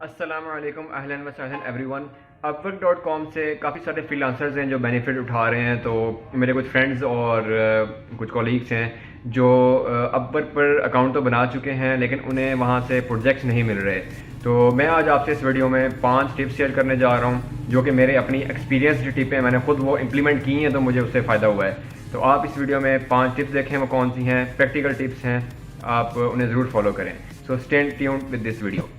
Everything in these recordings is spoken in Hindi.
अस्सलामुअलैकुम अहलन व सहलन एवरीवन। upwork.com से काफ़ी सारे फ्रीलांसर्स हैं जो बेनिफिट उठा रहे हैं। तो मेरे कुछ फ्रेंड्स और कुछ कॉलीग्स हैं जो upwork पर अकाउंट तो बना चुके हैं लेकिन उन्हें वहाँ से प्रोजेक्ट्स नहीं मिल रहे। तो मैं आज आपसे इस वीडियो में 5 टिप्स शेयर करने जा रहा हूँ जो कि मेरे अपनी एक्सपीरियंस टिप हैं, मैंने खुद वो इम्प्लीमेंट की हैं तो मुझे उससे फ़ायदा हुआ है। तो आप इस वीडियो में 5 टिप्स देखें वो कौन सी हैं, प्रैक्टिकल टिप्स हैं, आप उन्हें ज़रूर फॉलो करें। So stay tuned with this video.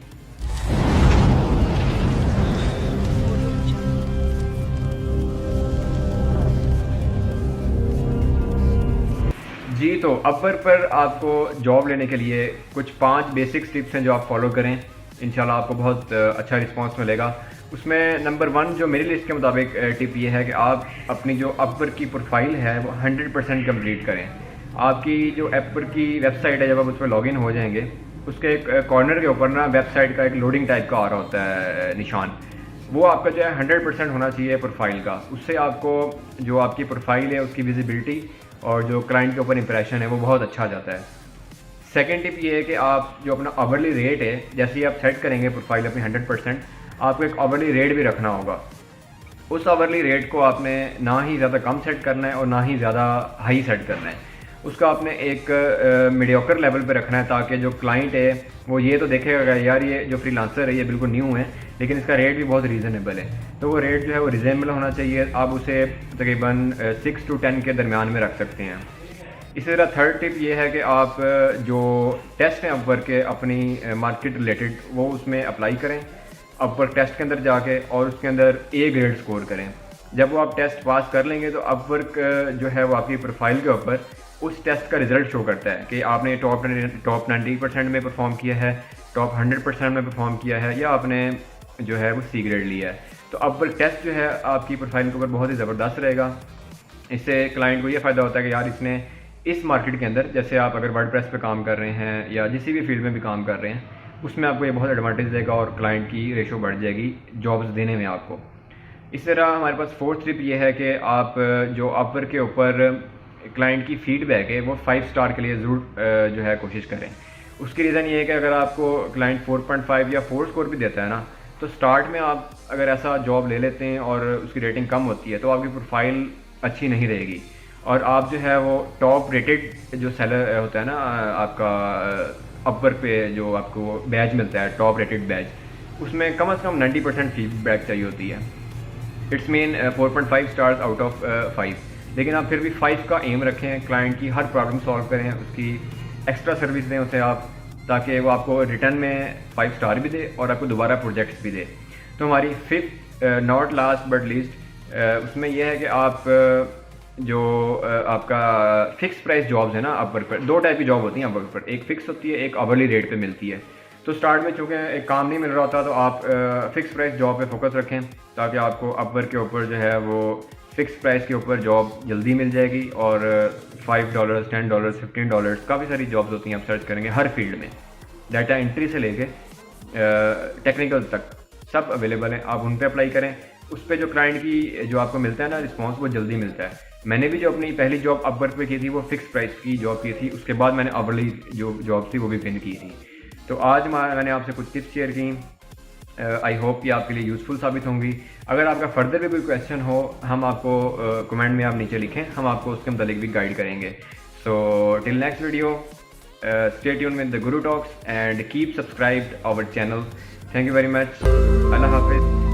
जी, तो अपवर्क पर आपको जॉब लेने के लिए कुछ 5 बेसिक टिप्स हैं जो आप फॉलो करें, इंशाल्लाह आपको बहुत अच्छा रिस्पांस मिलेगा। उसमें नंबर 1 जो मेरी लिस्ट के मुताबिक टिप ये है कि आप अपनी जो अपवर्क की प्रोफाइल है वो 100% कंप्लीट करें। आपकी जो अपवर्क की वेबसाइट है, जब आप उस पर लॉगिन हो जाएंगे, उसके एक कॉर्नर के ऊपर ना वेबसाइट का एक लोडिंग टाइप का आ रहा होता है निशान, वो आपका जो है 100% होना चाहिए प्रोफाइल का। उससे आपको जो आपकी प्रोफाइल है उसकी विजिबिलिटी और जो क्लाइंट के ऊपर इंप्रेशन है वो बहुत अच्छा आ जाता है। सेकंड टिप ये है कि आप जो अपना आवरली रेट है, जैसे ही आप सेट करेंगे प्रोफाइल अपनी 100%, आपको एक आवरली रेट भी रखना होगा। उस आवरली रेट को आपने ना ही ज़्यादा कम सेट करना है और ना ही ज़्यादा हाई सेट करना है। उसका आपने एक मीडियोकर लेवल पे रखना है ताकि जो क्लाइंट है वो ये तो देखेगा यार ये जो फ्रीलांसर है ये बिल्कुल न्यू है लेकिन इसका रेट भी बहुत रीज़नेबल है। तो वो रेट जो है वो रीज़नेबल होना चाहिए। आप उसे तकरीबन 6 to 10 के दरमियान में रख सकते हैं। इसी तरह थर्ड टिप ये है कि आप जो टेस्ट हैं अपवर्क के अपनी मार्केट रिलेटेड वो उसमें अप्लाई करें अपवर्क टेस्ट के अंदर जाके, और उसके अंदर A ग्रेड स्कोर करें। जब वो आप टेस्ट पास कर लेंगे तो अपवर्क जो है वो आपकी प्रोफाइल के ऊपर उस टेस्ट का रिजल्ट शो करता है कि आपने टॉप 90% में परफॉर्म किया है, टॉप 100% में परफॉर्म किया है, या आपने जो है वो C ग्रेड लिया है। तो अपवर्क टेस्ट जो है आपकी प्रोफाइल के ऊपर बहुत ही ज़बरदस्त रहेगा। इससे क्लाइंट को ये फ़ायदा होता है कि यार इसने इस मार्केट के अंदर, जैसे आप अगर वर्डप्रेस पे काम कर रहे हैं या जिस भी फील्ड में भी काम कर रहे हैं, उसमें आपको ये बहुत एडवांटेज देगा और क्लाइंट की रेशो बढ़ जाएगी जॉब्स देने में आपको। इस तरह हमारे पास फोर्थ टिप ये है कि आप जो अपवर्क के ऊपर क्लाइंट की फीडबैक है वो 5 स्टार के लिए ज़रूर जो है कोशिश करें। उसकी रीज़न ये है कि अगर आपको क्लाइंट 4.5 या 4 स्कोर भी देता है ना, तो स्टार्ट में आप अगर ऐसा जॉब ले लेते हैं और उसकी रेटिंग कम होती है तो आपकी प्रोफाइल अच्छी नहीं रहेगी और आप जो है वो टॉप रेटेड जो सेलर होता है ना आपका अपवर्क पे जो आपको बैच मिलता है टॉप रेटेड बैच, उसमें कम से कम 90% फीडबैक चाहिए होती है। It's mean 4.5 stars out of 5। लेकिन आप फिर भी 5 का एम रखें, क्लाइंट की हर प्रॉब्लम सॉल्व करें, उसकी एक्स्ट्रा सर्विस दें उसे आप, ताकि वो आपको रिटर्न में 5 स्टार भी दे और आपको दोबारा प्रोजेक्ट्स भी दे। तो हमारी fifth not last but least उसमें यह है कि आप जो आपका फिक्स प्राइस जॉब्स है ना अपवर्क पर, 2 टाइप की जॉब होती हैं अपवर्क पर, एक फिक्स होती है, एक आवरली रेट पे मिलती है। तो स्टार्ट में चूँकि एक काम नहीं मिल रहा होता तो आप फिक्स प्राइस जॉब पे फोकस रखें ताकि आपको अपवर्क के ऊपर जो है वो फिक्स प्राइस के ऊपर जॉब जल्दी मिल जाएगी। और $5, $10, $15 काफ़ी सारी जॉब्स होती हैं, आप सर्च करेंगे हर फील्ड में, डाटा एंट्री से लेके टेक्निकल तक सब अवेलेबल हैं, आप उन पे अप्लाई करें। उस पर जो क्लाइंट की जो आपको मिलता है ना रिस्पांस, वो जल्दी मिलता है। मैंने भी जो अपनी पहली जॉब अपवर्क पे की थी वो फिक्स प्राइस की जॉब की थी, उसके बाद मैंने आवरली जो जॉब थी वो भी पिन की थी। तो आज मैंने आपसे कुछ टिप्स शेयर की, आई होप ये आपके लिए यूज़फुल साबित होंगी। अगर आपका फर्दर भी कोई क्वेश्चन हो, हम आपको कमेंट में आप नीचे लिखें, हम आपको उसके मुतालिक भी गाइड करेंगे। So till next video, stay tune with the guru talks and keep subscribed our channel. Thank you very much. अल्लाह हाफिज़।